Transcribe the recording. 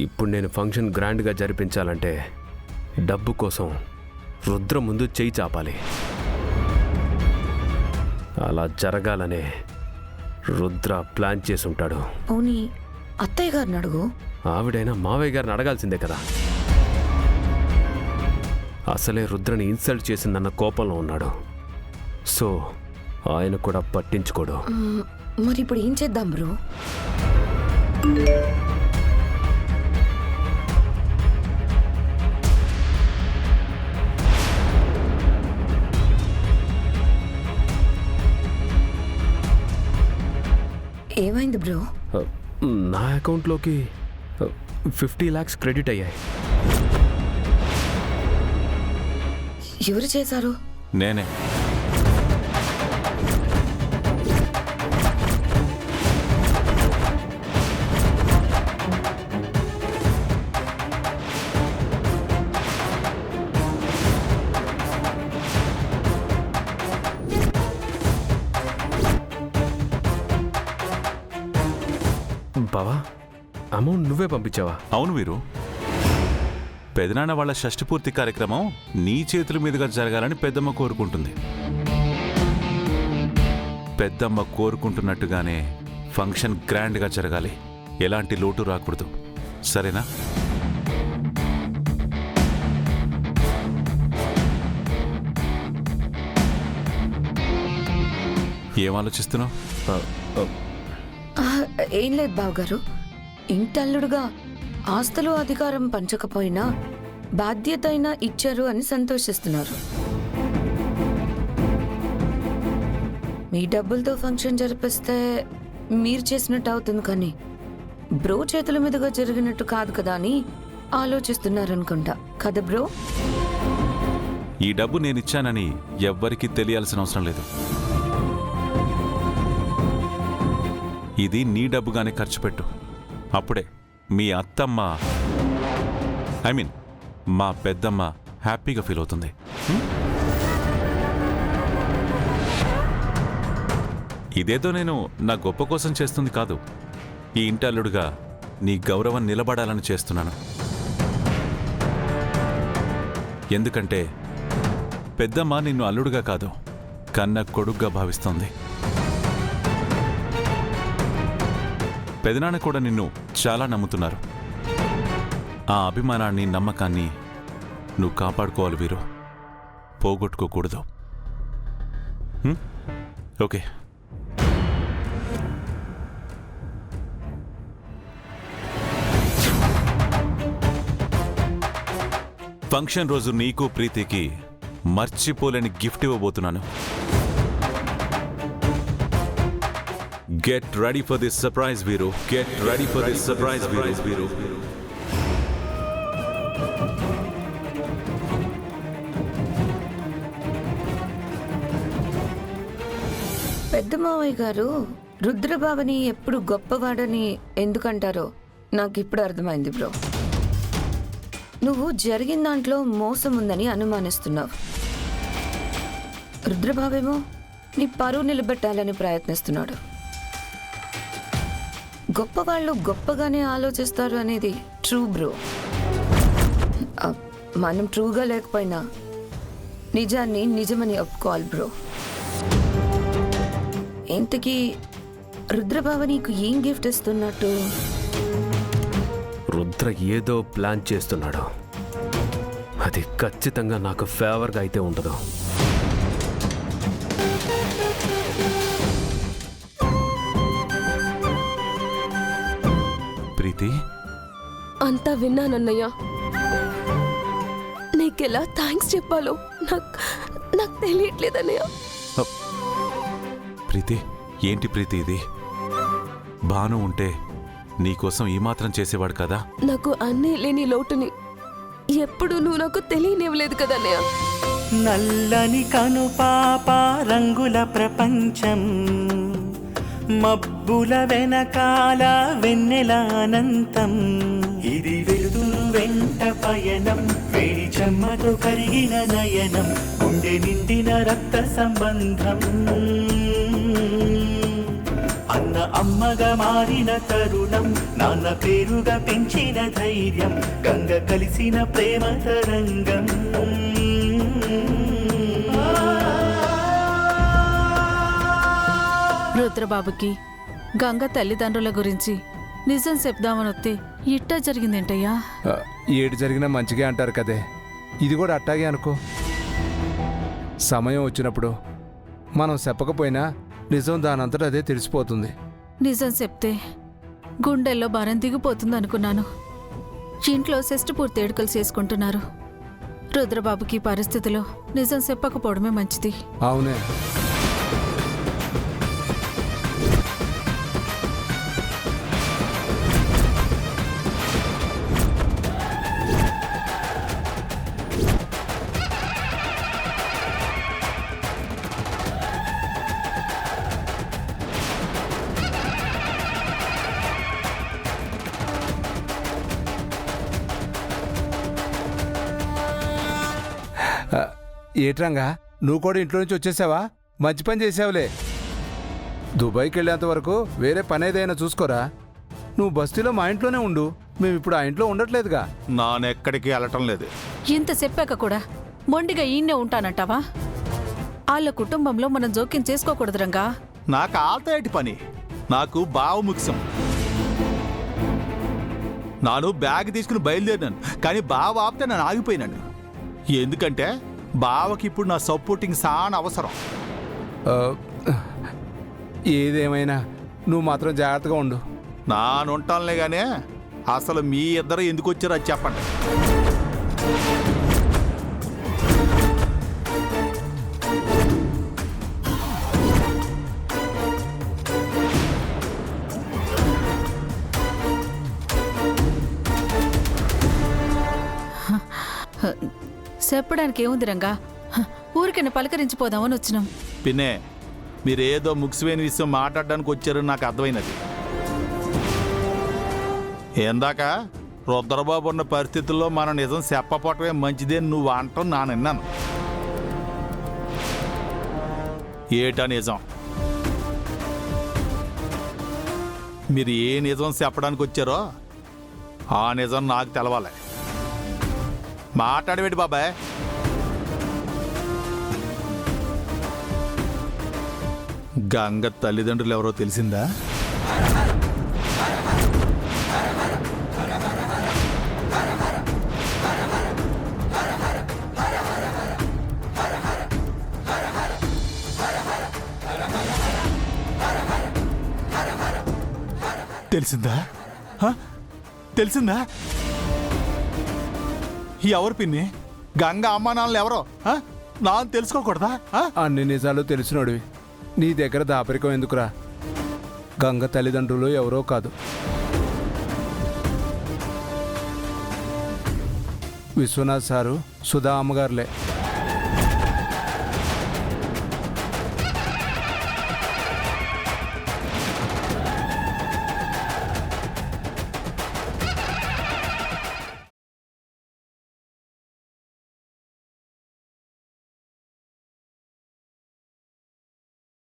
ఇప్పుడు నేను ఫంక్షన్ గ్రాండ్గా జరిపించాలంటే డబ్బు కోసం రుద్ర ముందు చేయి చాపాలి. అలా జరగాలనే రుద్ర ప్లాన్ చేసి ఉంటాడు. అవునీ అత్తయ్య గారిని అడుగు. ఆవిడైనా మావయ్య గారిని అడగాల్సిందే కదా. అసలే రుద్రని ఇన్సల్ట్ చేసిందన్న కోపంలో ఉన్నాడు. సో ఆయన కూడా పట్టించుకోడు. మరి ఇప్పుడు ఏం చేద్దాం బ్రో? ఏమైంది బ్రో? నా అకౌంట్లోకి 50 lakhs క్రెడిట్ అయ్యాయి. ఎవరు చేశారు? నేనే. బావా, అమౌంట్ నువ్వే పంపించావా? అవును వీరు, పెదనాన్న వాళ్ళ షష్ఠపూర్తి కార్యక్రమం నీ చేతుల మీదుగా జరగాలని పెద్దమ్మ కోరుకుంటుంది. పెద్దమ్మ కోరుకుంటున్నట్టుగానే ఫంక్షన్ గ్రాండ్గా జరగాలి. ఎలాంటి లోటు రాకూడదు. సరేనా? ఏం ఆలోచిస్తున్నావు? ఏం లేదు బావగారు. ఇంటల్లుడుగా ఆస్తులు అధికారం పంచకపోయినా బాధ్యత అయినా ఇచ్చారు అని సంతోషిస్తున్నారు. మీ డబ్బులతో ఫంక్షన్ జరిపిస్తే మీరు చేసినట్టు అవుతుంది, కానీ బ్రో చేతుల మీదుగా జరిగినట్టు కాదు కదా అని ఆలోచిస్తున్నారనుకుంటా కదా బ్రో? ఈ డబ్బు నేనిచ్చానని ఎవ్వరికీ తెలియాల్సిన అవసరం లేదు. ఇది నీ డబ్బుగానే ఖర్చు పెట్టు. అప్పుడే మీ అత్తమ్మ, ఐ మీన్ మా పెద్దమ్మ హ్యాపీగా ఫీల్ అవుతుంది. ఇదేదో నేను నా గొప్ప కోసం చేస్తుంది కాదు. ఈ ఇంటి అల్లుడుగా నీ గౌరవం నిలబడాలని చేస్తున్నాను. ఎందుకంటే పెద్దమ్మ నిన్ను అల్లుడుగా కాదు, కన్న కొడుగ్గా భావిస్తోంది. పెదనాన్న కూడా నిన్ను చాలా నమ్ముతున్నారు. ఆ అభిమానాన్ని, నమ్మకాన్ని నువ్వు కాపాడుకోవాలి వీరు, పోగొట్టుకోకూడదు. ఓకే. ఫంక్షన్ రోజు నీకు ప్రీతికి మర్చిపోలేని గిఫ్ట్ ఇవ్వబోతున్నాను. Get ready for this surprise, Viru. Get ready for this surprise, Viru. పెద్ద మావయ్య గారు రుద్రబాబుని ఎప్పుడు గొప్పవాడని ఎందుకంటారో నాకు ఇప్పుడు అర్థమైంది బ్రో. నువ్వు జరిగిన దాంట్లో మోసం ఉందని అనుమానిస్తున్నావు. రుద్రబాబేమో నీ పరువు నిలబెట్టాలని ప్రయత్నిస్తున్నాడు. గొప్పవాళ్ళు గొప్పగానే ఆలోచిస్తారు అనేది ట్రూ బ్రో. మనం ట్రూగా లేకపోయినా నిజాన్ని నిజమని ఒప్పుకోవాలి బ్రో. ఇంతకీ రుద్రబాబు నీకు ఏం గిఫ్ట్ ఇస్తున్నట్టు? రుద్ర ఏదో ప్లాన్ చేస్తున్నాడు. అది ఖచ్చితంగా నాకు ఫేవర్గా అయితే ఉండదు. ప్రీతి, అంతా విన్నానన్నయ్య. నీకెలా థ్యాంక్స్ చెప్పాలో నాకు తెలియట్లేదన్నయ్య. ప్రీతి, ఏంటి ప్రీతి ఇది? భాను ఉంటే నీకోసం ఈ మాత్రం చేసేవాడు కదా. నాకు అన్నీ లేని లోటుని ఎప్పుడు నువ్వు నాకు తెలియనివ్వలేదు కదన్నయ్య. నల్లని కనుపాప రంగుల ప్రపంచం, మబ్బుల వెనకాల వెన్నెల అనంతం. ఇది వెలుతురు వెంట పయనం, వేడి చెమ్మతో కరిగిన నయనం, గుండె నిండిన రక్త సంబంధం. అన్న అమ్మగా మారిన తరుణం, నాన్న పేరుగా పెంచిన ధైర్యం, గంగ కలిసిన ప్రేమ తరంగం. రుద్రబాబుకి గంగ తల్లిదండ్రుల గురించి నిజం చెప్దామనొత్తే ఇట్టా జరిగిందేంటయ్యా? ఏడు జరిగినా మంచిగా అంటారు కదే, ఇది కూడా అట్టాగే అనుకో. సమయం వచ్చినప్పుడు మనం చెప్పకపోయినా నిజం దానంతట అదే తెలిసిపోతుంది. నిజం చెప్తే గుండెల్లో భారం దిగిపోతుంది అనుకున్నాను. ఇంట్లో షష్ఠి పూర్తి ఏడుకలు చేసుకుంటున్నారు. రుద్రబాబుకి పరిస్థితిలో నిజం చెప్పకపోవడమే మంచిది. అవునే. ఏట్రంగా నువ్వు కూడా ఇంట్లో నుంచి వచ్చేసావా? మంచి పని చేసావులే. దుబాయ్కి వెళ్ళేంత వరకు వేరే పని ఏదైనా చూసుకోరా. నువ్వు బస్తీలో మా ఇంట్లోనే ఉండు. మేము ఇప్పుడు ఆ ఇంట్లో ఉండట్లేదుగా. నానెక్కడికి వెళ్ళటం లేదు. ఇంత చెప్పాక కూడా మొండిగా ఈయన్నే ఉంటానంటావా? వాళ్ళ కుటుంబంలో మనం జోక్యం చేసుకోకూడదు రంగా. నాకు ఆల్తో ఏంటి పని? నాకు బావ ముఖ్యం. నాను బ్యాగ్ తీసుకుని బయలుదేరినాను, కానీ బావ ఆపితే నేను ఆగిపోయినాను. ఎందుకంటే బావకి ఇప్పుడు నా సపోర్టింగ్ చాలా అవసరం. ఏదేమైనా నువ్వు మాత్రం జాగ్రత్తగా ఉండు. నానుంటానులే గానే అసలు మీ ఇద్దరు ఎందుకు వచ్చారో అది చెప్పండి. చెప్పడానికి ఏముంది రంగా? ఊరికైనా పలకరించిపోదామని వచ్చినాం. పిన్నే, మీరేదో ముఖ్యమైన విషయం మాట్లాడడానికి వచ్చారని నాకు అర్థమైనది. ఏందాక రుద్రబాబు ఉన్న పరిస్థితుల్లో మనం నిజం చెప్పపోవటమే మంచిదే నువ్వు అంటాం నా విన్నాను. ఏటా నిజం? మీరు ఏ నిజం చెప్పడానికి వచ్చారో ఆ నిజం నాకు తెలవాలి. మాట్లాడబెట్టి బాబాయ్. గంగ తల్లిదండ్రులు ఎవరో తెలిసిందా? తెలిసిందా? తెలిసిందా? ఎవరు పిన్ని? గంగ అమ్మా నాన్నలు ఎవరో నాన్న తెలుసుకోకూడదా? అన్ని నిజాలు తెలిసినోడివి నీ దగ్గర దాపరికం ఎందుకురా? గంగ తల్లిదండ్రులు ఎవరో కాదు, విశ్వనాథ్ సారు సుధా అమ్మగారులే.